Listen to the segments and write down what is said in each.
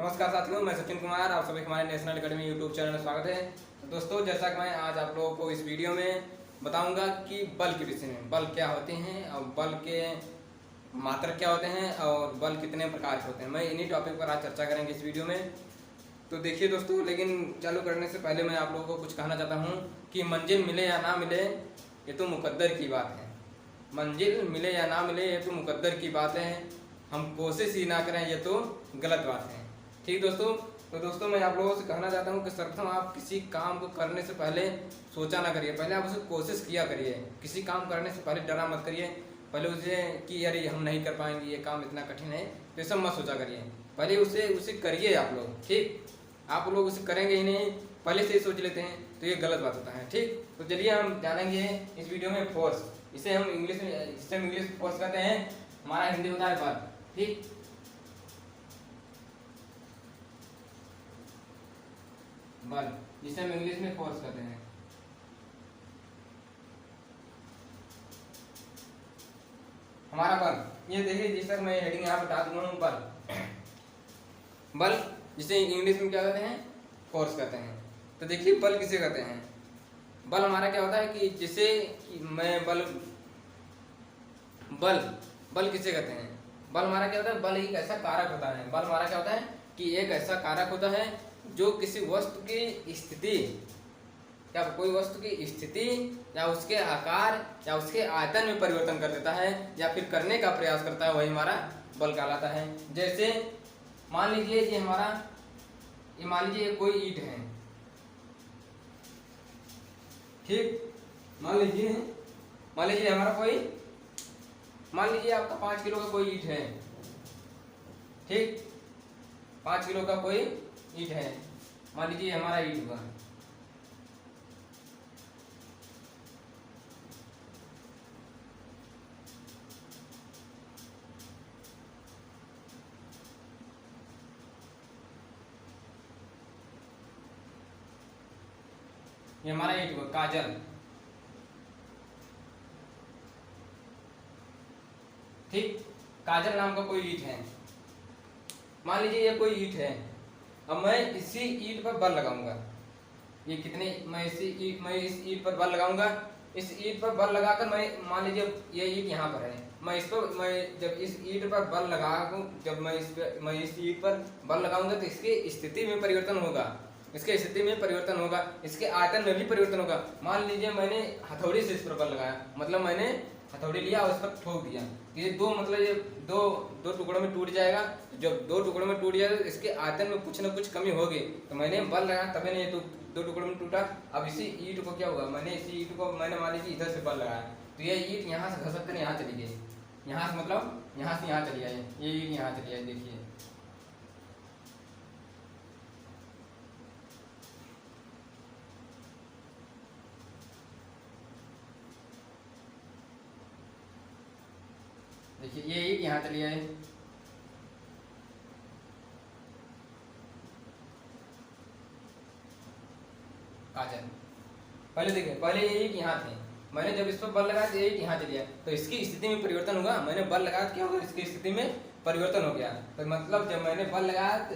नमस्कार साथियों, मैं सचिन कुमार, आप सभी हमारे नेशनल एकेडमी यूट्यूब चैनल में स्वागत है। तो दोस्तों, जैसा कि मैं आज आप लोगों को इस वीडियो में बताऊंगा कि बल के विषय में, बल क्या होते हैं और बल के मात्रक क्या होते हैं और बल कितने प्रकार के होते हैं, मैं इन्हीं टॉपिक पर आज चर्चा करेंगे इस वीडियो में। तो देखिए दोस्तों, लेकिन चालू करने से पहले मैं आप लोगों को कुछ कहना चाहता हूँ कि मंजिल मिले या ना मिले ये तो मुकद्दर की बात है। मंजिल मिले या ना मिले ये तो मुकद्दर की बात है, हम कोशिश ही ना करें ये तो गलत बात है। ठीक दोस्तों, तो दोस्तों मैं आप लोगों से कहना चाहता हूँ कि सर्वप्रथम आप किसी काम को करने से पहले सोचा ना करिए, पहले आप उसे कोशिश किया करिए। किसी काम करने से पहले डरा मत करिए, पहले उसे कि यार हम नहीं कर पाएंगे, ये काम इतना कठिन है, तो ये सब मत सोचा करिए। पहले उसे करिए आप लोग। ठीक, आप लोग उसे करेंगे ही नहीं, पहले से ही सोच लेते हैं तो ये गलत बात होता है। ठीक, तो चलिए हम जानेंगे इस वीडियो में फोर्स। इसे हम इंग्लिश में फोर्स कहते हैं, हमारा हिंदी होता है बल। ठीक, बल जिसे हम इंग्लिश में फोर्स कहते हैं। हमारा बल, ये देखिए जिस तक मैं हेडिंग यहाँ बता दूंगा हूँ, बल। बल जिसे इंग्लिश में क्या कहते हैं, फोर्स कहते हैं। तो देखिए बल किसे कहते हैं। बल हमारा क्या होता है कि जिसे मैं बल बल बल किसे कहते हैं। बल हमारा क्या होता है, बल एक ऐसा कारक होता है। बल हमारा क्या होता है कि एक ऐसा कारक होता है जो किसी वस्तु की स्थिति या कोई वस्तु की स्थिति या उसके आकार या उसके आयतन में परिवर्तन कर देता है या फिर करने का प्रयास करता है, वही हमारा बल कहलाता है। जैसे मान लीजिए ये मान लीजिए कोई ईंट है। ठीक, मान लीजिए हमारा मान लीजिए आपका 5 किलो का कोई ईंट है। ठीक, 5 किलो का कोई ईंट है, मान लीजिए हमारा ईंट हुआ। ये हमारा ईंट हुआ, काजल। ठीक, काजल नाम का कोई ईंट है, मान लीजिए ये कोई ईंट है। अब मैं इसी ईंट पर बल लगाऊंगा। ये कितने, मैं इस ईंट पर बल लगाऊंगा। इस ईंट पर बल लगाकर मैं मान लीजिए ये ईंट यहाँ पर है, मैं जब इस ईंट पर बल लगाऊं, जब मैं इस ईंट पर बल लगाऊंगा तो इसकी स्थिति में परिवर्तन होगा, इसके स्थिति में परिवर्तन होगा, इसके आयतन में भी परिवर्तन होगा। मान लीजिए मैंने हथौड़ी से इस पर बल लगाया, मतलब मैंने हथौड़ी लिया और इस पर ठोक दिया, ये दो टुकड़ों में टूट जाएगा। जब 2 टुकड़ों में टूट जाएगा तो इसके आयतन में कुछ ना कुछ कमी होगी, तो मैंने बल लगाया तभी नहीं तो 2 टुकड़ों में टूटा। अब इसी ईंट को क्या हुआ, इसी ईंट को मैंने मान लीजिए इधर से बल लगाया तो ये ईंट यहाँ से घसक कर यहाँ चली गई, यहाँ से मतलब यहाँ से यहाँ चली आई, ये ईंट यहाँ चली आई। देखिए ये ईंट यहाँ चली आई। काजल, पहले देखिए, पहले ये ईंट यहाँ थी, मैंने जब इस पर बल लगाया तो ये ईंट यहाँ चली आई, तो इसकी स्थिति में परिवर्तन होगा। मैंने बल लगाया क्या होगा, इसकी स्थिति में परिवर्तन हो गया। तो मतलब जब मैंने बल लगाया तो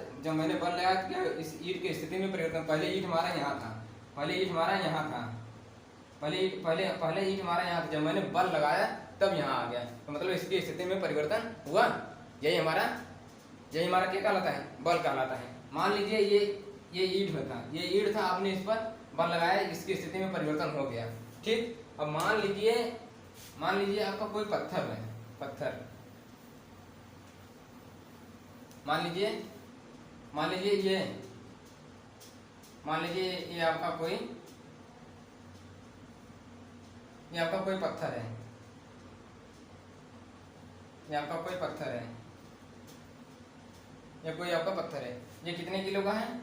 क्या, इस ईंट की स्थिति में परिवर्तन। पहले ईंट हमारा यहाँ था, पहले ईंट हमारा यहाँ था, जब मैंने बल लगाया तब यहाँ आ गया, तो मतलब इसकी स्थिति में परिवर्तन हुआ। यही हमारा क्या कहलाता है, बल कहलाता है। मान लीजिए ये ईंट था, आपने इस पर बल लगाया, इसकी स्थिति में परिवर्तन हो गया। ठीक, अब मान लीजिए आपका कोई पत्थर है, मान लीजिए ये आपका कोई पत्थर है, ये कितने किलो का है,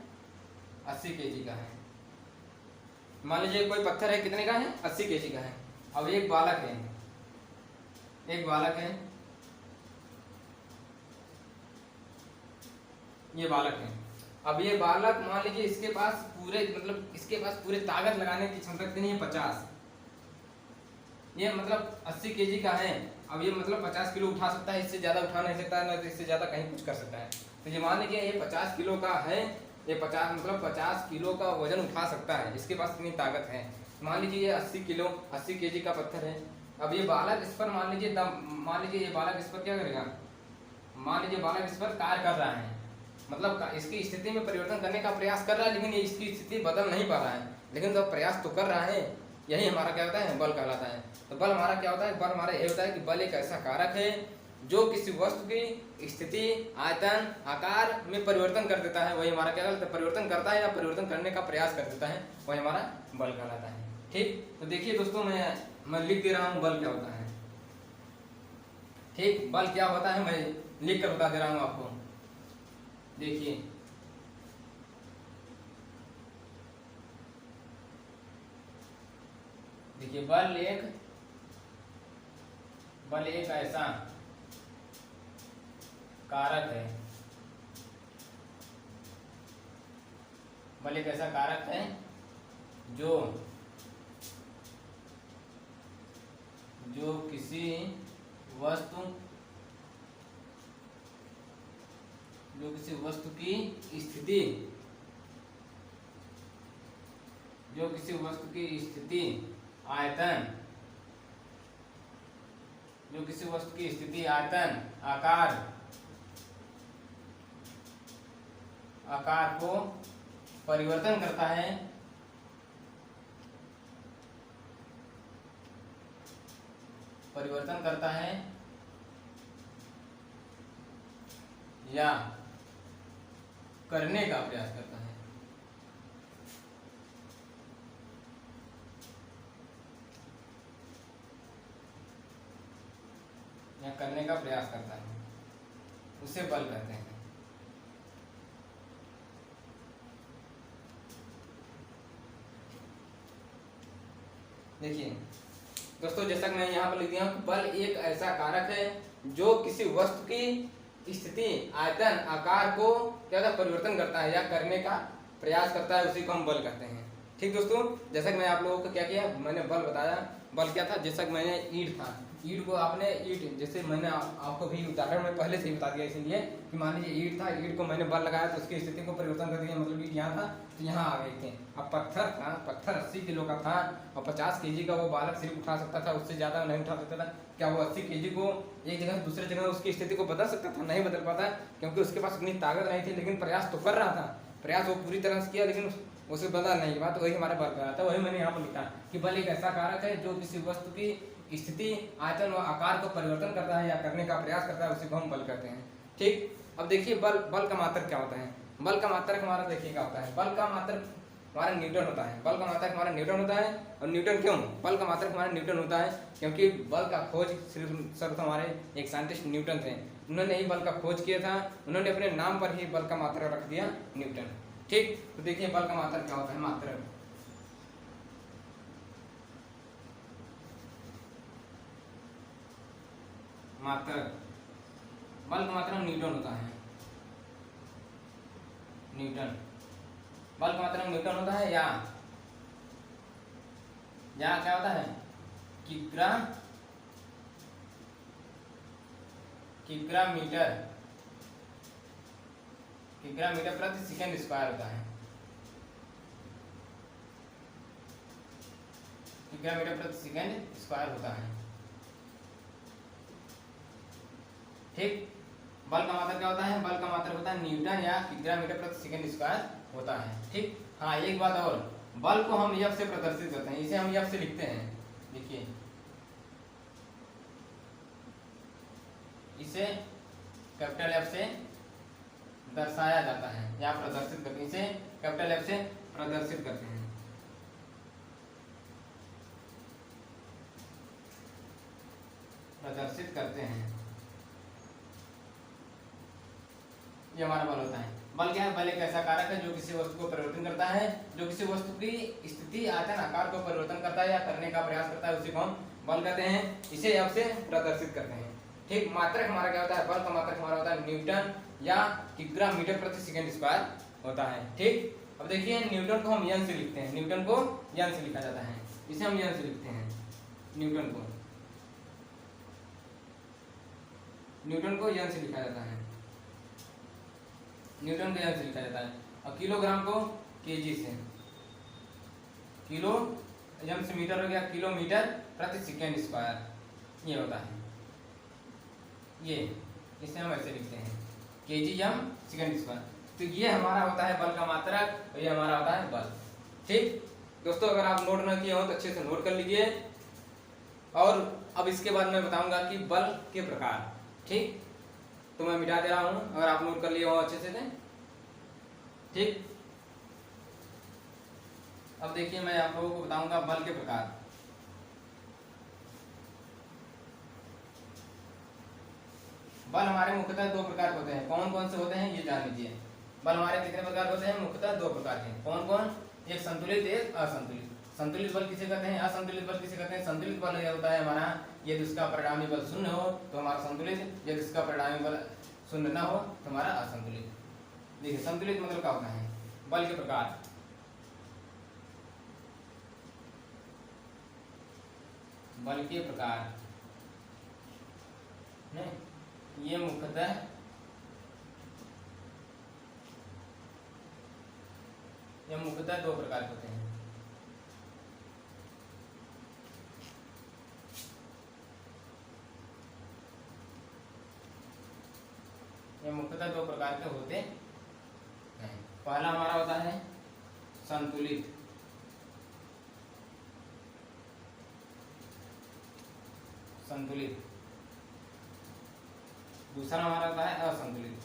80 केजी का है। मान लीजिए कोई पत्थर है, कितने का है, 80 केजी का है। अब एक बालक है, ये बालक है। अब ये बालक मान लीजिए इसके पास पूरे ताकत लगाने की क्षमता कितनी है, 50। ये मतलब 80 केजी का है। अब ये मतलब 50 किलो उठा सकता है, इससे ज़्यादा उठा नहीं सकता है, ना इससे ज़्यादा कहीं कुछ कर सकता है। तो ये मान लीजिए ये 50 किलो का है, ये 50 किलो का वजन उठा सकता है, इसके पास इतनी ताकत है। मान लीजिए ये 80 केजी का पत्थर है। अब ये बालक इस पर मान लीजिए ये बालक इस पर क्या करेगा, मान लीजिए बालक इस पर कार्य कर रहा है, मतलब इसकी स्थिति में परिवर्तन करने का प्रयास कर रहा है, लेकिन ये इसकी स्थिति बदल नहीं पा रहा है, लेकिन तो प्रयास तो कर रहा है। यही हमारा क्या होता है, बल कहलाता है। तो बल हमारा क्या होता है, बल हमारा यही होता है कि बल एक ऐसा कारक है जो किसी वस्तु की स्थिति, आयतन, आकार में परिवर्तन कर देता है। वही हमारा क्या कहलाता है, परिवर्तन करता है या परिवर्तन करने का प्रयास कर देता है, वही हमारा बल कहलाता है। ठीक, तो देखिए दोस्तों मैं लिख दे रहा हूँ बल क्या होता है। ठीक, बल क्या होता है मैं लिख कर बता दे रहा हूँ आपको। देखिए बल एक ऐसा कारक है, बल एक ऐसा कारक है जो किसी वस्तु की स्थिति, आयतन, आकार को परिवर्तन करता है, या करने का प्रयास करता है। करने का प्रयास करता है, उसे बल कहते हैं। देखिए दोस्तों, जैसा कि मैं यहाँ पर लिख दिया हूँ, बल एक ऐसा कारक है जो किसी वस्तु की स्थिति, आयतन, आकार को क्या होता है, परिवर्तन करता है या करने का प्रयास करता है, उसी को हम बल कहते हैं। ठीक दोस्तों, जैसा कि मैं आप लोगों को क्या किया, मैंने बल बताया। बल क्या था, जैसा कि मैंने ईंट था, ईंट को आपने जैसे मैंने आपको भी उदाहरण में पहले से ही बता दिया, इसलिए कि मान लीजिए ईंट था, ईंट को मैंने बल लगाया तो उसकी स्थिति को परिवर्तन कर दिया, मतलब ईंट यहाँ था तो यहाँ आ गए थे। अब पत्थर था, पत्थर 80 किलो का था और 50 केजी का वो बालक सिर्फ उठा सकता था, उससे ज़्यादा नहीं उठा सकता था। क्या वो 80 केजी को एक जगह से दूसरी जगह उसकी स्थिति को बदल सकता था? नहीं बदल पाता, क्योंकि उसके पास उतनी ताकत नहीं थी, लेकिन प्रयास तो कर रहा था, प्रयास वो पूरी तरह से किया, लेकिन उसे बदल नहीं पाया। तो वही हमारे बल का था, वही मैंने यहाँ पर लिखा कि बल एक ऐसा कारक है जो किसी वस्तु की स्थिति, आयतन व आकार को परिवर्तन करता है या करने का प्रयास करता है, उसी को हम बल कहते हैं। ठीक, अब देखिए बल का मात्रक क्या होता है। बल का मात्रक हमारा देखिए क्या होता है, बल का मात्रक हमारा न्यूटन होता है। बल का मात्रक हमारा न्यूटन होता है। और न्यूटन क्यों बल का मात्रक हमारा न्यूटन होता है? क्योंकि बल का खोज सिर्फ हमारे एक साइंटिस्ट न्यूटन थे, उन्होंने ही बल का खोज किया था, उन्होंने अपने नाम पर ही बल का मात्रक रख दिया न्यूटन। ठीक, तो देखिए बल का मात्रक क्या होता है। मात्रक बल का मात्रक न्यूटन होता है। न्यूटन बल का मात्रक न्यूटन होता है, या क्या होता है, किग्रा मीटर प्रति सेकंड स्क्वायर होता है। किग्रा मीटर प्रति सेकंड स्क्वायर होता है। ठीक, बल का मात्रक क्या होता है? बल का मात्रक होता है न्यूटन या किग्रा मीटर प्रति सेकंड स्क्वायर होता है। ठीक, हाँ एक बात और, बल को हम एफ से प्रदर्शित करते हैं, इसे हम एफ से लिखते हैं। देखिए इसे कैपिटल एफ से दर्शाया जाता है या प्रदर्शित करते हैं, इसे कैपिटल एफ से प्रदर्शित करते हैं। ये हमारा बल होता है। बल क्या है? बल एक ऐसा कारक है जो किसी वस्तु को परिवर्तन करता है, जो किसी वस्तु की स्थिति, आयतन, आकार को परिवर्तन करता है या करने का प्रयास करता है, उसी को हम बल कहते हैं। इसे एफ से प्रदर्शित करते हैं। ठीक, मात्रक हमारा क्या होता है? बल का मात्रक हमारा होता है न्यूटन या किग्रा मीटर प्रति सेकंड स्क्वायर होता है। ठीक, अब देखिए न्यूटन को हम एन से लिखते हैं, न्यूटन को एन से लिखा जाता है, इसे हम एन से लिखते हैं न्यूटन को। न्यूटन को यंग से लिखा जाता है, न्यूटन को यंग से लिखा जाता है। और किलोग्राम को केजी से, किलो यंग से मीटर हो गया, किलोमीटर प्रति सेकेंड स्क्वायर ये होता है। ये इसे हम ऐसे लिखते हैं केजी यम सेकेंड स्क्वायर। तो ये हमारा होता है बल का मात्रक और ये हमारा होता है बल। ठीक दोस्तों, अगर आप नोट न किए हो तो अच्छे से नोट कर लीजिए। और अब इसके बाद मैं बताऊंगा कि बल के प्रकार। ठीक, तो मैं मिटा दे रहा हूं, अगर आप नोट कर लिए हो अच्छे से। ठीक, अब देखिए मैं आप लोगों को बताऊंगा बल के प्रकार। बल हमारे मुख्यतः दो प्रकार के होते हैं। कौन कौन से होते हैं ये जान लीजिए। बल हमारे कितने प्रकार के होते हैं? मुख्यतः दो प्रकार के। कौन कौन? एक संतुलित, एक असंतुलित। संतुलित बल किसे कहते हैं? असंतुलित बल किसे कहते हैं? संतुलित बल यह होता है हमारा, यदि उसका परिणामी बल शून्य हो तो हमारा संतुलित, यदि उसका परिणामी बल शून्य न हो तो हमारा असंतुलित। देखिए संतुलित मतलब क्या होता है? बल के प्रकार। बल के प्रकार ये मुख्यतः दो प्रकार के होते हैं। ये मुख्यतः दो प्रकार के होते हैं। पहला हमारा होता है संतुलित, संतुलित। दूसरा हमारा होता है असंतुलित।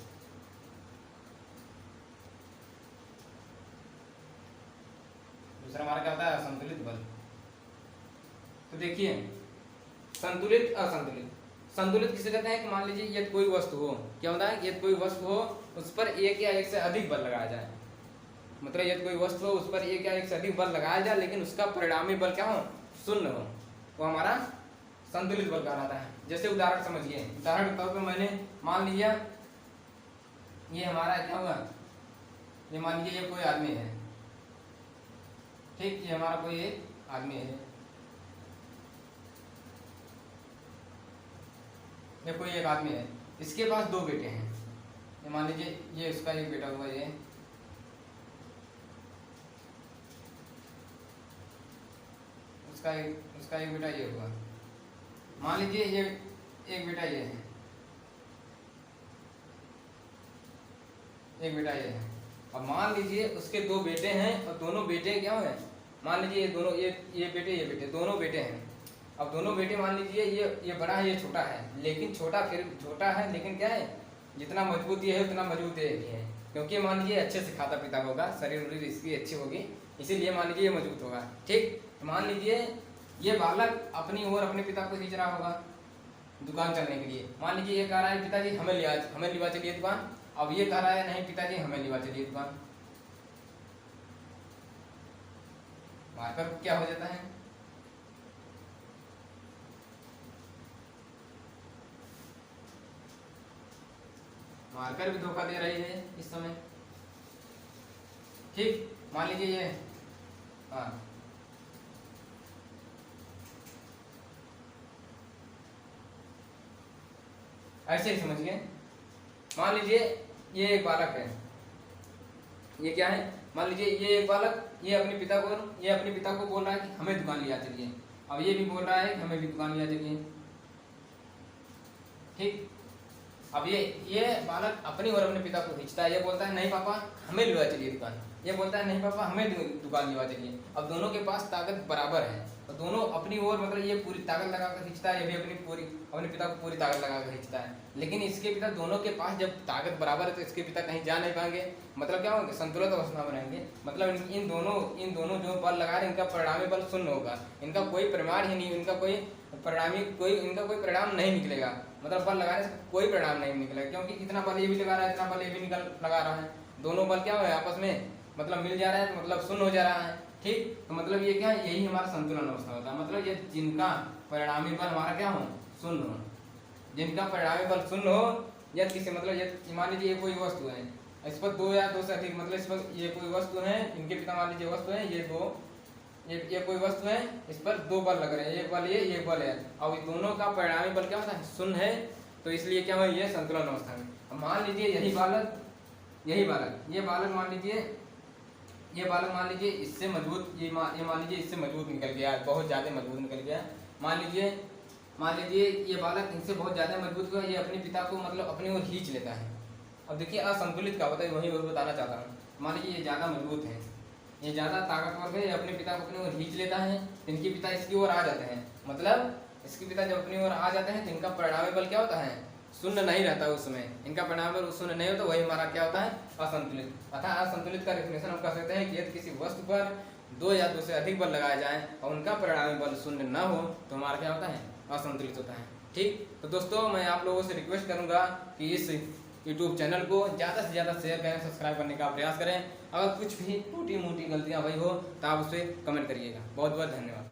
दूसरा हमारा क्या होता है? असंतुलित बल। तो देखिए संतुलित, असंतुलित। संतुलित किसे कहते हैं? कि मान लीजिए यदि कोई वस्तु हो, क्या होता है? यदि कोई वस्तु हो उस पर एक या एक से अधिक बल लगाया जाए। मतलब यदि कोई वस्तु हो उस पर एक या एक से अधिक बल लगाया जाए लेकिन उसका परिणामी बल क्या हो? शून्य हो, वो हमारा संतुलित बल कहलाता है। जैसे उदाहरण समझिए, उदाहरण के तौर पर मैंने मान लिया ये हमारा क्या हुआ, ये मान लीजिए ये कोई आदमी है। ठीक, ये हमारा कोई एक आदमी है, ये कोई एक आदमी है। इसके पास दो बेटे हैं। ये मान लीजिए ये उसका एक बेटा हुआ, ये उसका एक बेटा ये हुआ। मान लीजिए ये एक बेटा ये है, एक बेटा ये है। अब मान लीजिए उसके दो बेटे हैं और दोनों बेटे क्या है? मान लीजिए ये दोनों ये बेटे दोनों बेटे हैं। अब दोनों बेटे मान लीजिए ये बड़ा है, ये छोटा है, लेकिन छोटा है लेकिन क्या है? जितना मजबूत ये है उतना मजबूत ये भी है, क्योंकि मान लीजिए अच्छे से खाता पीता होगा, शरीर इसकी अच्छी होगी, इसीलिए मान लीजिए ये मजबूत होगा। ठीक, मान लीजिए ये बालक अपनी ओर अपने पिता को खींच रहा होगा दुकान चलने के लिए। मान लीजिए ये कह रहा है पिताजी हमें लिवा चलिए दुकान। अब ये कह रहा है नहीं पिताजी हमें लिवा चलिए दुकान। मार्कर क्या हो जाता है? मार्कर भी धोखा दे रही है इस समय। ठीक, मान लीजिए ये हाँ ऐसे ही समझिए। मान लीजिए ये एक बालक है, ये क्या है? मान लीजिए ये एक बालक ये अपने पिता को बोल रहा है कि हमें दुकान लिया चलिए। अब ये भी बोल रहा है कि हमें भी दुकान लिया चलिए। ठीक, अब ये बालक अपनी और अपने पिता को खींचता है। ये बोलता है नहीं पापा हमें लिवा चलिए दुकान, ये बोलता है नहीं पापा हमें दुकान लिवा चलिए। अब दोनों के पास ताकत बराबर है और दोनों अपनी ओर मतलब ये पूरी ताकत लगाकर खींचता है, ये भी अपने पिता को पूरी ताकत लगाकर खींचता है। लेकिन इसके पिता दोनों के पास जब ताकत बराबर है तो इसके पिता कहीं जा नहीं पाएंगे। मतलब क्या होगा? संतुलित अवस्था में रहेंगे। मतलब इन दोनों जो बल लगा रहे हैं इनका परिणामी बल शून्य होगा। इनका कोई परिमाण ही नहीं, इनका कोई परिणाम नहीं निकलेगा। मतलब बल लगाने से कोई परिणाम नहीं निकलेगा, क्योंकि इतना बल ये भी लगा रहा है, इतना बल ये भी लगा रहा है। दोनों बल क्या है आपस में मतलब मिल जा रहा है, तो मतलब शून्य हो जा रहा है। ठीक, तो मतलब ये क्या है? यही हमारा संतुलन अवस्था होता है। मतलब ये जिनका परिणामी बल हमारा क्या हो? शून्य हो। जिनका परिणामी बल शून्य हो या किसी मतलब मान लीजिए ये कोई वस्तु है, इस पर दो या दो से अधिक मतलब इस पर ये कोई वस्तु है, इनके पिता मान लीजिए वस्तु है, ये कोई वस्तु है, इस पर दो बल लग रहे हैं, एक बल ये एक बल है। अब दोनों का परिणामी बल क्या होता है? शून्य है। तो इसलिए क्या हुआ, ये संतुलन अवस्था में। अब मान लीजिए यही बालक ये बालक मान लीजिए इससे मजबूत, ये मान लीजिए इससे मजबूत निकल गया, बहुत ज़्यादा मजबूत निकल गया। मान लीजिए ये बालक इनसे बहुत ज़्यादा मजबूत हुआ, ये अपने पिता को मतलब अपनी ओर खींच लेता है। अब देखिए असंतुलित क्या होता है, वही और बताना चाहता हूँ। मान लीजिए ये ज़्यादा मजबूत है, ये ज़्यादा ताकतवर है, ये अपने पिता को अपनी ओर खींच लेता है, इनके पिता इसकी ओर आ जाते हैं। मतलब इसके पिता जब अपनी ओर आ जाते हैं तो इनका परिणामी बल क्या होता है, शून्य नहीं रहता उस समय, इनका परिणामी बल शून्य नहीं होता, वही हमारा क्या होता है, असंतुलित। अतः असंतुलित का डेफिनेशन हम कह सकते हैं कि यदि किसी वस्तु पर 2 या 2 से अधिक बल लगाए जाएं और उनका परिणामी बल शून्य न हो तो हमारा क्या होता है, असंतुलित होता है। ठीक, तो दोस्तों मैं आप लोगों से रिक्वेस्ट करूंगा कि इस यूट्यूब चैनल को ज़्यादा से ज़्यादा शेयर करें, सब्सक्राइब करने का प्रयास करें। अगर कुछ भी टूटी मोटी गलतियाँ हुई हो तो आप उसे कमेंट करिएगा। बहुत बहुत धन्यवाद।